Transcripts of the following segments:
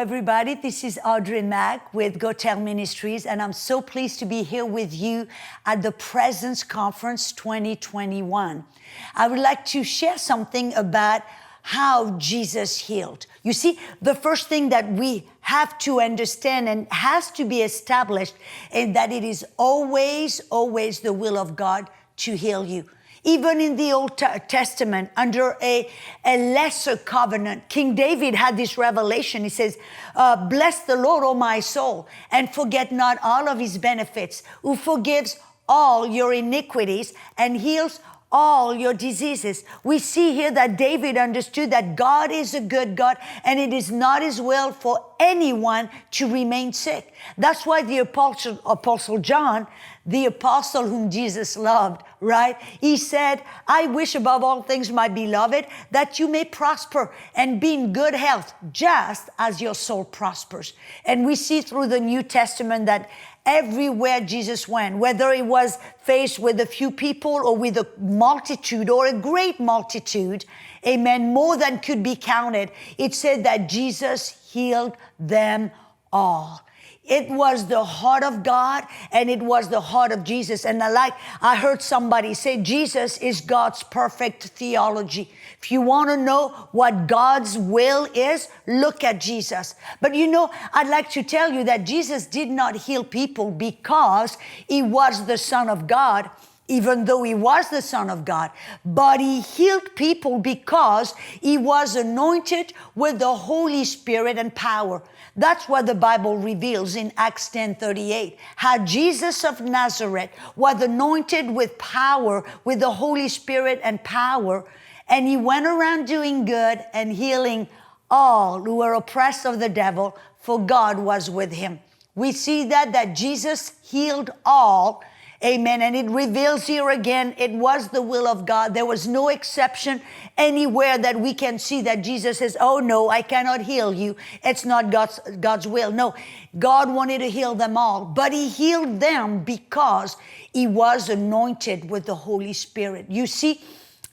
everybody. This is Audrey Mack with Gotel Ministries, and I'm so pleased to be here with you at the Presence Conference 2021. I would like to share something about how Jesus healed. You see, the first thing that we have to understand and has to be established is that it is always the will of God to heal you. Even in the Old Testament, under a lesser covenant, King David had this revelation. He says, bless the Lord, O my soul, and forget not all of his benefits, who forgives all your iniquities and heals all your diseases. We see here that David understood that God is a good God and it is not his will for anyone to remain sick. That's why the Apostle John, the apostle whom Jesus loved, right? He said, I wish above all things, my beloved, that you may prosper and be in good health, just as your soul prospers. And we see through the New Testament that everywhere Jesus went, whether he was faced with a few people or with a multitude or a great multitude, amen, more than could be counted, it said that Jesus healed them all. It was the heart of God and it was the heart of Jesus. And I heard somebody say, Jesus is God's perfect theology. If you want to know what God's will is, look at Jesus. But you know, I'd like to tell you that Jesus did not heal people because he was the Son of God, even though he was the Son of God, but he healed people because he was anointed with the Holy Spirit and power. That's what the Bible reveals in Acts 10:38, how Jesus of Nazareth was anointed with power, with the Holy Spirit and power, and he went around doing good and healing all who were oppressed of the devil, for God was with him. We see that Jesus healed all. Amen. And it reveals here again, it was the will of God. There was no exception anywhere that we can see that Jesus says, oh no, I cannot heal you. It's not God's will. No, God wanted to heal them all, but he healed them because he was anointed with the Holy Spirit. You see,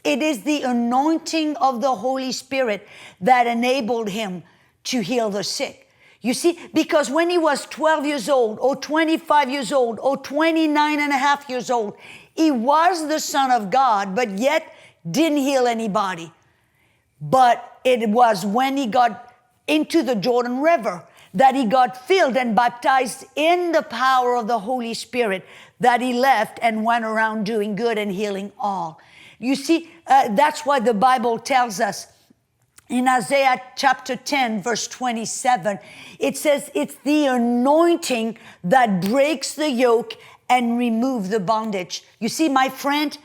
it is the anointing of the Holy Spirit that enabled him to heal the sick. You see, because when he was 12 years old or 25 years old or 29 and a half years old, he was the Son of God, but yet didn't heal anybody. But it was when he got into the Jordan River that he got filled and baptized in the power of the Holy Spirit that he left and went around doing good and healing all. You see, that's why the Bible tells us in Isaiah chapter 10, verse 27, it says, it's the anointing that breaks the yoke and removes the bondage. You see, my friend,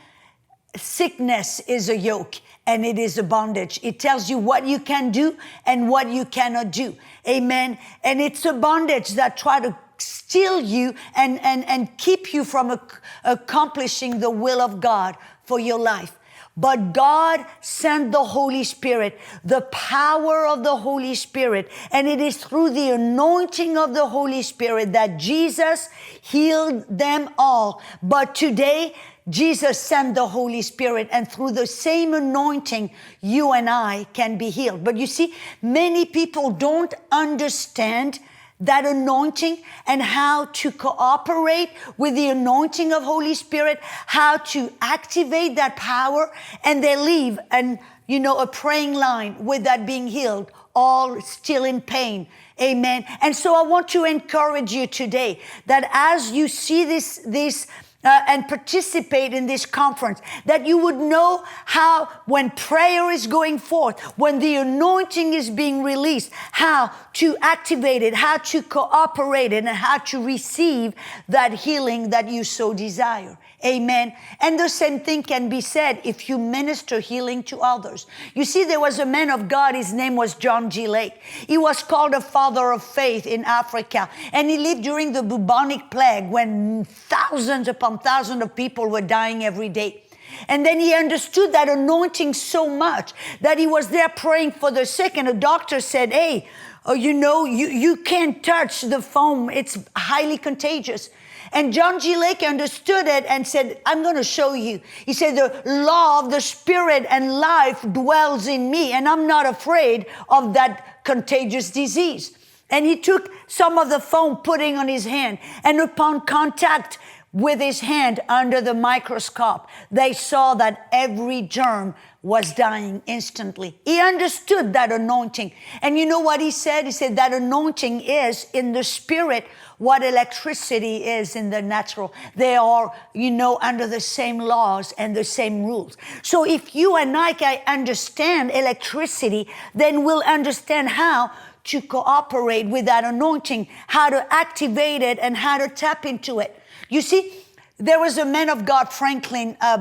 sickness is a yoke and it is a bondage. It tells you what you can do and what you cannot do. Amen. And it's a bondage that try to steal you and keep you from accomplishing the will of God for your life. But God sent the Holy Spirit, the power of the Holy Spirit, and it is through the anointing of the Holy Spirit that Jesus healed them all. But today, Jesus sent the Holy Spirit, and through the same anointing, you and I can be healed. But you see, many people don't understand that anointing and how to cooperate with the anointing of Holy Spirit, how to activate that power, and they leave a praying line with that being healed, all still in pain. Amen. And so I want to encourage you today that as you see this and participate in this conference, that you would know how, when prayer is going forth, when the anointing is being released, how to activate it, how to cooperate it, and how to receive that healing that you so desire. Amen. And the same thing can be said if you minister healing to others. You see, there was a man of God, his name was John G. Lake. He was called a father of faith in Africa, and he lived during the bubonic plague when thousands upon thousands of people were dying every day. And then he understood that anointing so much that he was there praying for the sick, and a doctor said, hey, you can't touch the foam. It's highly contagious. And John G. Lake understood it and said, I'm going to show you. He said, the law of the Spirit and life dwells in me, and I'm not afraid of that contagious disease. And he took some of the foam, putting on his hand. And upon contact with his hand under the microscope, they saw that every germ was dying instantly. He understood that anointing. And you know what he said? He said that anointing is in the spirit what electricity is in the natural. They are, under the same laws and the same rules. So if you and I can understand electricity, then we'll understand how to cooperate with that anointing, how to activate it, and how to tap into it. You see, there was a man of God,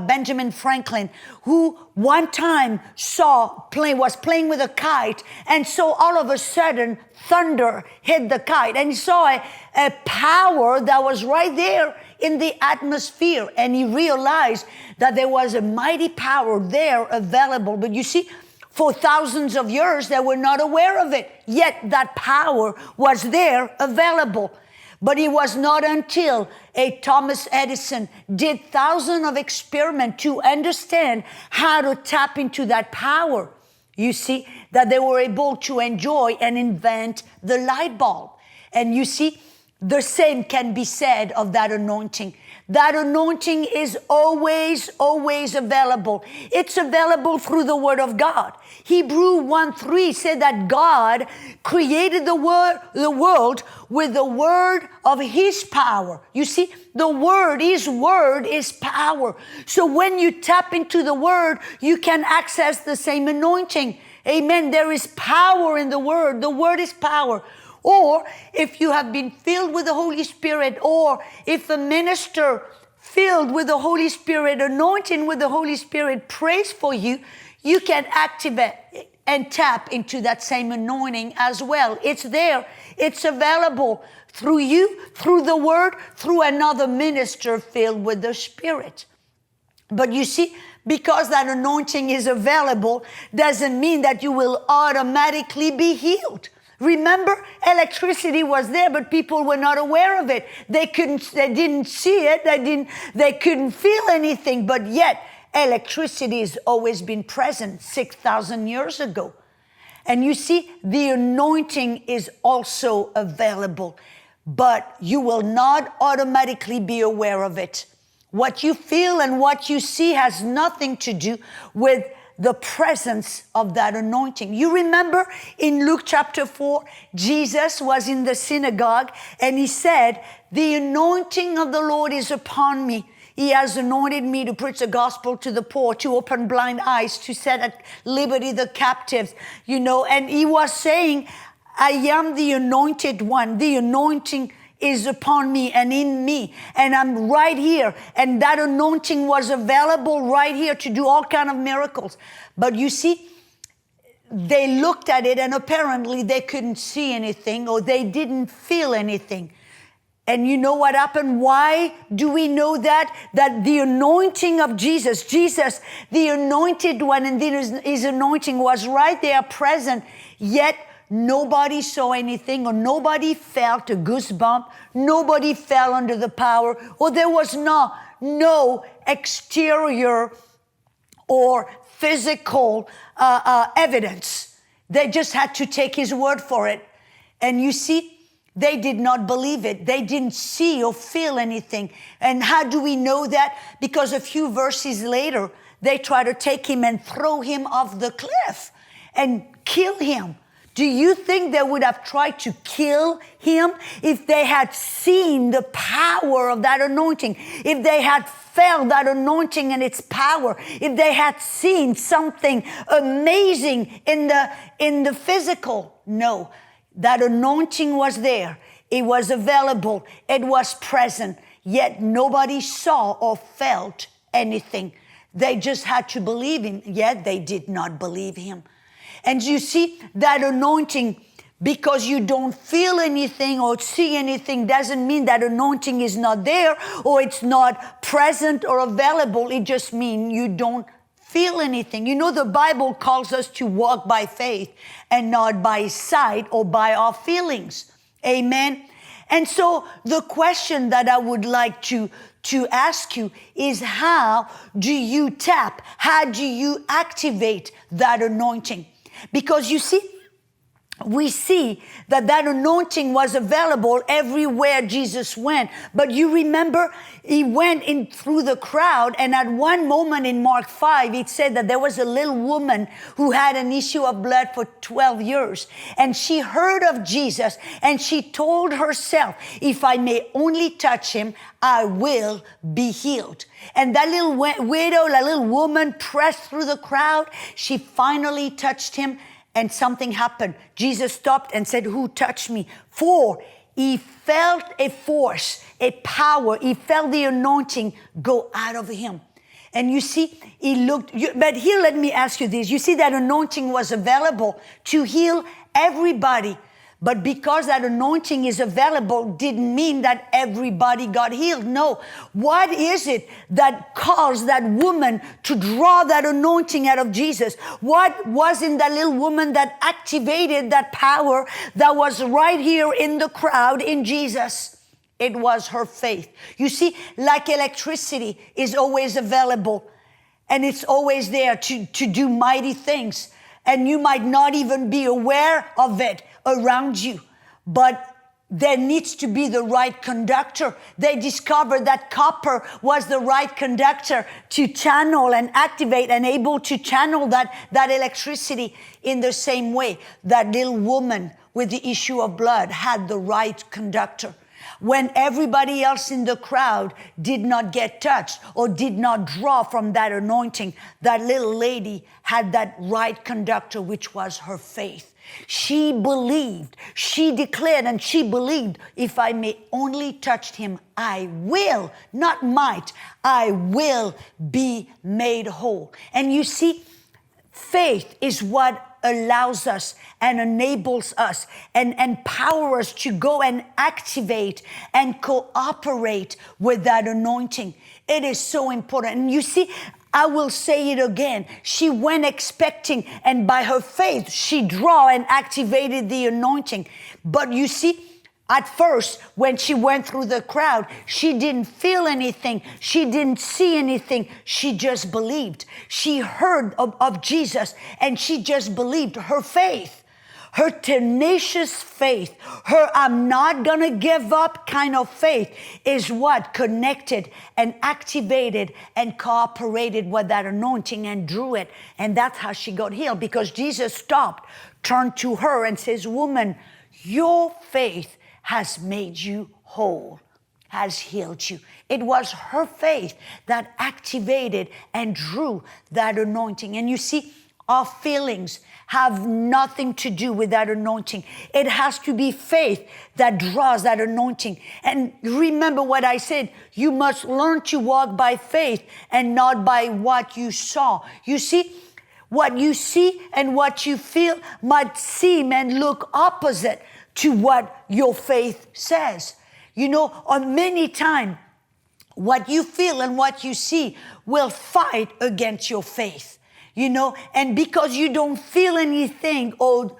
Benjamin Franklin, who one time was playing with a kite, and so all of a sudden, thunder hit the kite, and he saw a power that was right there in the atmosphere, and he realized that there was a mighty power there available. But you see, for thousands of years, they were not aware of it, yet that power was there available. But it was not until Thomas Edison did thousands of experiments to understand how to tap into that power, you see, that they were able to enjoy and invent the light bulb. And you see, the same can be said of that anointing. That anointing is always, always available. It's available through the Word of God. Hebrews 1:3 said that God created the world with the word of His power. You see, His word is power. So when you tap into the Word, you can access the same anointing. Amen. There is power in the Word. The Word is power. Or if you have been filled with the Holy Spirit, or if a minister filled with the Holy Spirit, anointed with the Holy Spirit prays for you, you can activate and tap into that same anointing as well. It's there. It's available through you, through the Word, through another minister filled with the Spirit. But you see, because that anointing is available, doesn't mean that you will automatically be healed. Remember, electricity was there, but people were not aware of it. They didn't see it. They couldn't feel anything. But yet, electricity has always been present 6,000 years ago. And you see, the anointing is also available, but you will not automatically be aware of it. What you feel and what you see has nothing to do with the presence of that anointing. You remember in Luke chapter 4, Jesus was in the synagogue and he said, "The anointing of the Lord is upon me. He has anointed me to preach the gospel to the poor, to open blind eyes, to set at liberty the captives." And he was saying, "I am the anointed one. The anointing is upon me and in me, and I'm right here." And that anointing was available right here to do all kinds of miracles. But you see, they looked at it and apparently they couldn't see anything, or they didn't feel anything. And you know what happened? Why do we know that? That the anointing of Jesus, the anointed one, and his anointing was right there present, yet nobody saw anything, or nobody felt a goosebump. Nobody fell under the power, or there was no exterior or physical evidence. They just had to take his word for it. And you see, they did not believe it. They didn't see or feel anything. And how do we know that? Because a few verses later, they try to take him and throw him off the cliff and kill him. Do you think they would have tried to kill him if they had seen the power of that anointing? If they had felt that anointing and its power? If they had seen something amazing in the physical? No. That anointing was there. It was available. It was present. Yet nobody saw or felt anything. They just had to believe him. Yet they did not believe him. And you see, that anointing, because you don't feel anything or see anything, doesn't mean that anointing is not there or it's not present or available. It just means you don't feel anything. The Bible calls us to walk by faith and not by sight or by our feelings. Amen. And so the question that I would like to ask you is, how do you tap? How do you activate that anointing? Because you see, we see that that anointing was available everywhere Jesus went. But you remember, he went in through the crowd, and at one moment in Mark 5, it said that there was a little woman who had an issue of blood for 12 years. And she heard of Jesus, and she told herself, if I may only touch him, I will be healed. And that little widow, that little woman pressed through the crowd. She finally touched him. And something happened. Jesus stopped and said, who touched me? For he felt a force, a power. He felt the anointing go out of him. And you see, he looked, but here let me ask you this. You see that anointing was available to heal everybody. But because that anointing is available didn't mean that everybody got healed. No. What is it that caused that woman to draw that anointing out of Jesus? What was in that little woman that activated that power that was right here in the crowd in Jesus? It was her faith. You see, like electricity is always available and it's always there to do mighty things. And you might not even be aware of it around you. But there needs to be the right conductor. They discovered that copper was the right conductor to channel and activate and able to channel that electricity in the same way. That little woman with the issue of blood had the right conductor. When everybody else in the crowd did not get touched or did not draw from that anointing, that little lady had that right conductor, which was her faith. She believed, she declared, and she believed, if I may only touch him, I will, not might, I will be made whole. And you see, faith is what allows us and enables us and empowers us to go and activate and cooperate with that anointing. It is so important. And you see, I will say it again. She went expecting, and by her faith, she drew and activated the anointing. But you see, at first, when she went through the crowd, she didn't feel anything. She didn't see anything. She just believed. She heard of Jesus, and she just believed. Her faith, her tenacious faith, her I'm not gonna give up kind of faith is what connected and activated and cooperated with that anointing and drew it. And that's how she got healed, because Jesus stopped, turned to her and says, woman, your faith has made you whole, has healed you. It was her faith that activated and drew that anointing. And you see, our feelings have nothing to do with that anointing. It has to be faith that draws that anointing. And remember what I said, you must learn to walk by faith and not by what you saw. You see, what you see and what you feel might seem and look opposite to what your faith says. You know, on many times, what you feel and what you see will fight against your faith. You know, and because you don't feel anything or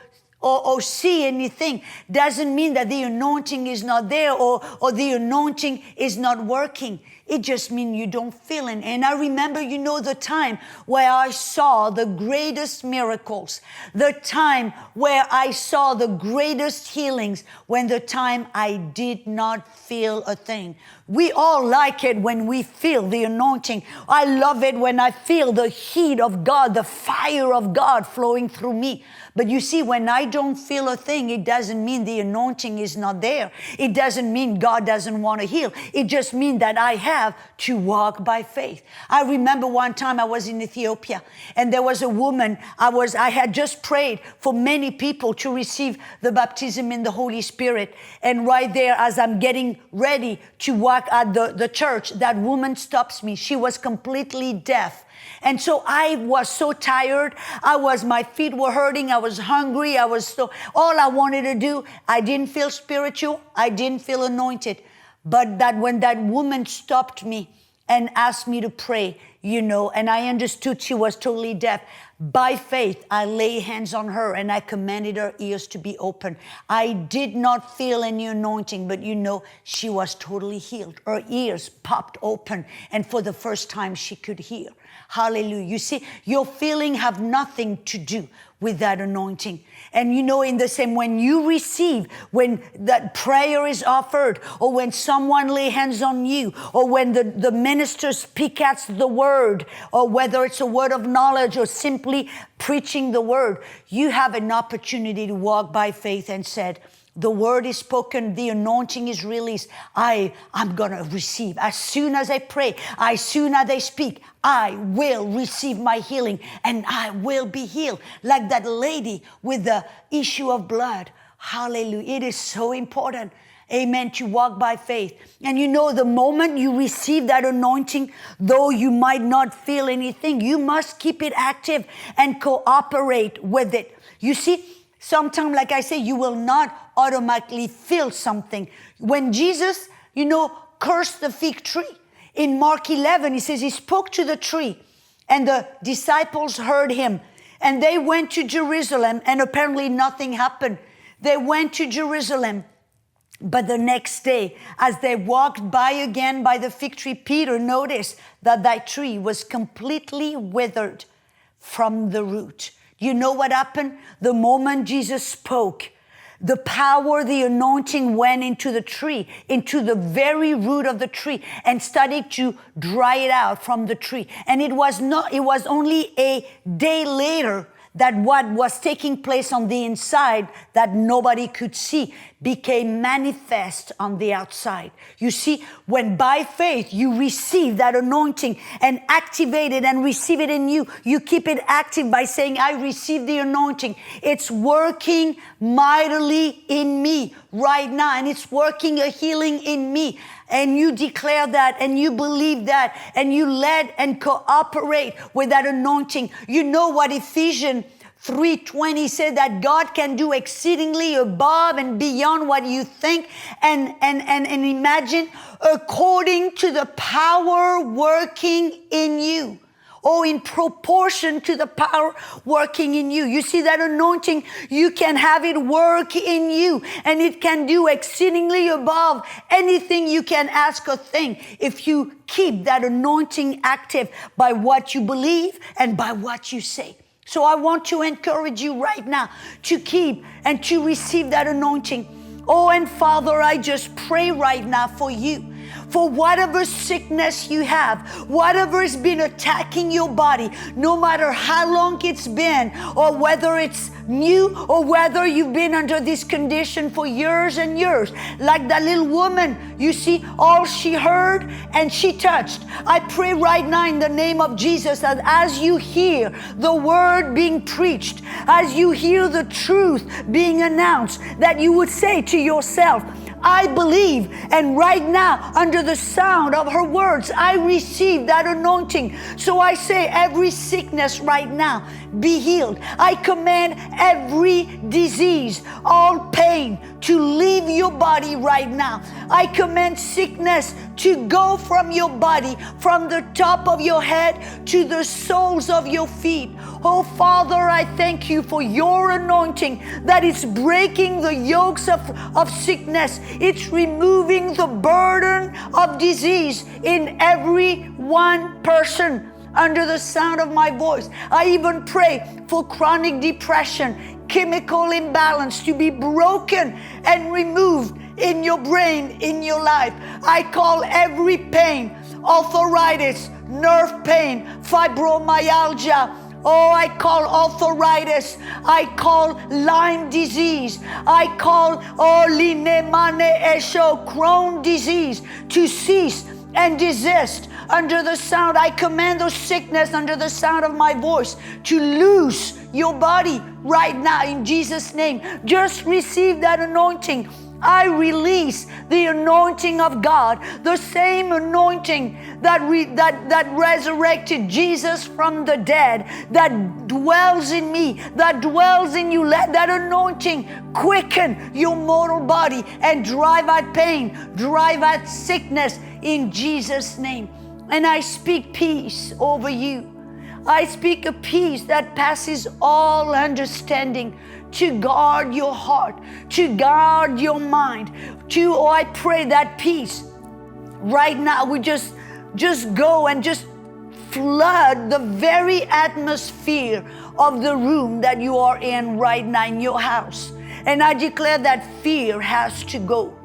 see anything, doesn't mean that the anointing is not there or the anointing is not working. It just means you don't feel it. And I remember, you know, the time where I saw the greatest miracles, the time where I saw the greatest healings, when the time I did not feel a thing. We all like it when we feel the anointing. I love it when I feel the heat of God, the fire of God flowing through me. But you see, when I don't feel a thing, it doesn't mean the anointing is not there. It doesn't mean God doesn't want to heal. It just means that I have to walk by faith. I remember one time I was in Ethiopia, and there was a woman, I had just prayed for many people to receive the baptism in the Holy Spirit. And right there, as I'm getting ready to walk at the church, that woman stops me. She was completely deaf. And so I was so tired. My feet were hurting. I was hungry. all I wanted to do, I didn't feel spiritual. I didn't feel anointed. But that when that woman stopped me and asked me to pray, and I understood she was totally deaf. By faith, I lay hands on her and I commanded her ears to be open. I did not feel any anointing, but she was totally healed. Her ears popped open, and for the first time she could hear. Hallelujah. You see, your feeling have nothing to do with that anointing. And in the same, when you receive, when that prayer is offered, or when someone lay hands on you, or when the minister speak out the word, or whether it's a word of knowledge or simply preaching the word, you have an opportunity to walk by faith and said, the word is spoken, the anointing is released. I'm going to receive. As soon as I pray, as soon as I speak, I will receive my healing and I will be healed. Like that lady with the issue of blood. Hallelujah. It is so important. Amen. To walk by faith. And the moment you receive that anointing, though you might not feel anything, you must keep it active and cooperate with it. You see, sometimes, like I say, you will not automatically feel something. When Jesus, cursed the fig tree, in Mark 11, he says he spoke to the tree and the disciples heard him and they went to Jerusalem, and apparently nothing happened. They went to Jerusalem. But the next day, as they walked by again by the fig tree, Peter noticed that tree was completely withered from the root. You know what happened? The moment Jesus spoke, the power, the anointing went into the tree, into the very root of the tree, and started to dry it out from the tree. And it was only a day later that what was taking place on the inside that nobody could see became manifest on the outside. You see, when by faith you receive that anointing and activate it and receive it in you, you keep it active by saying, I receive the anointing. It's working mightily in me right now, and it's working a healing in me. And you declare that, and you believe that, and you let and cooperate with that anointing. You know what Ephesians 3:20 said, that God can do exceedingly above and beyond what you think and imagine, according to the power working in you. Or in proportion to the power working in you. You see that anointing, you can have it work in you, and it can do exceedingly above anything you can ask or think if you keep that anointing active by what you believe and by what you say. So I want to encourage you right now to keep and to receive that anointing. Oh, and Father, I just pray right now for you. For whatever sickness you have, whatever has been attacking your body, no matter how long it's been, or whether it's new, or whether you've been under this condition for years and years, like that little woman, you see, all she heard and she touched. I pray right now in the name of Jesus that as you hear the word being preached, as you hear the truth being announced, that you would say to yourself, I believe, and right now, under the sound of her words, I receive that anointing. So I say, every sickness right now, be healed. I command every disease, all pain, to leave your body right now. I command sickness to go from your body, from the top of your head to the soles of your feet. Oh, Father, I thank you for your anointing, that it's breaking the yokes of sickness. It's removing the burden of disease in every one person under the sound of my voice. I even pray for chronic depression, chemical imbalance to be broken and removed in your brain, in your life. I call every pain, arthritis, nerve pain, fibromyalgia. Oh, I call arthritis. I call Lyme disease. I call Crohn's disease to cease and desist under the sound. I command those sickness under the sound of my voice to loose your body right now in Jesus' name. Just receive that anointing. I release the anointing of God, the same anointing that resurrected Jesus from the dead, that dwells in me, that dwells in you. Let that anointing quicken your mortal body and drive out pain, drive out sickness in Jesus' name. And I speak peace over you. I speak a peace that passes all understanding to guard your heart, to guard your mind. I pray that peace right now. We just go and just flood the very atmosphere of the room that you are in right now in your house. And I declare that fear has to go.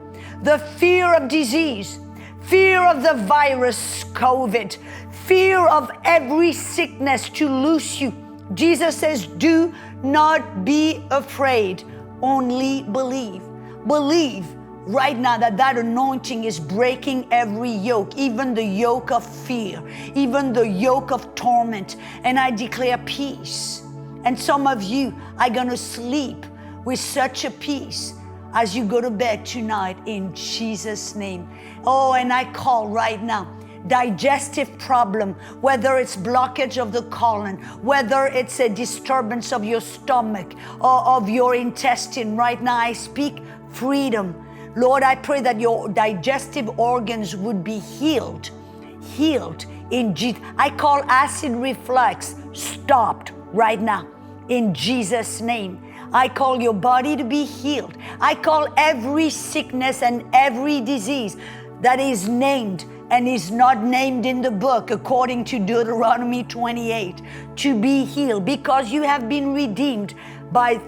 The fear of disease, fear of the virus, COVID, fear of every sickness to loose you. Jesus says, do not be afraid, only believe. Believe right now that anointing is breaking every yoke, even the yoke of fear, even the yoke of torment. And I declare peace. And some of you are going to sleep with such a peace as you go to bed tonight in Jesus' name. Oh, and I call right now, digestive problem, whether it's blockage of the colon, whether it's a disturbance of your stomach or of your intestine, right now I speak freedom. Lord, I pray that your digestive organs would be healed in Jesus. I call acid reflux stopped right now in Jesus' name. I call your body to be healed. I call every sickness and every disease that is named and is not named in the book according to Deuteronomy 28 to be healed, because you have been redeemed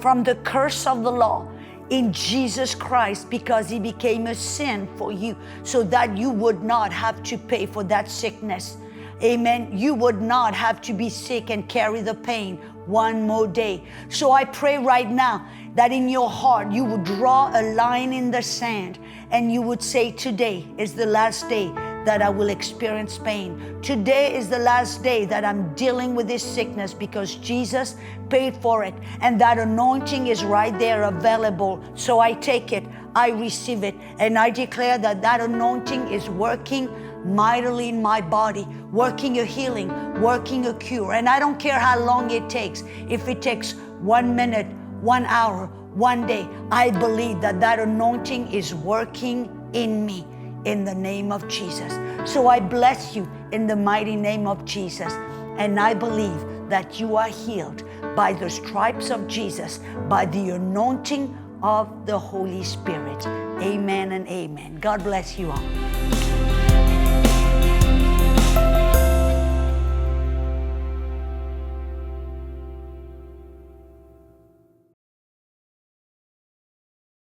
from the curse of the law in Jesus Christ, because he became a sin for you so that you would not have to pay for that sickness. Amen. You would not have to be sick and carry the pain one more day. So I pray right now that in your heart you would draw a line in the sand and you would say, today is the last day that I will experience pain. Today is the last day that I'm dealing with this sickness, because Jesus paid for it. And that anointing is right there available. So I take it, I receive it, and I declare that anointing is working mightily in my body, working a healing, working a cure. And I don't care how long it takes. If it takes 1 minute, 1 hour, 1 day, I believe that anointing is working in me in the name of Jesus. So I bless you in the mighty name of Jesus. And I believe that you are healed by the stripes of Jesus, by the anointing of the Holy Spirit. Amen and amen. God bless you all.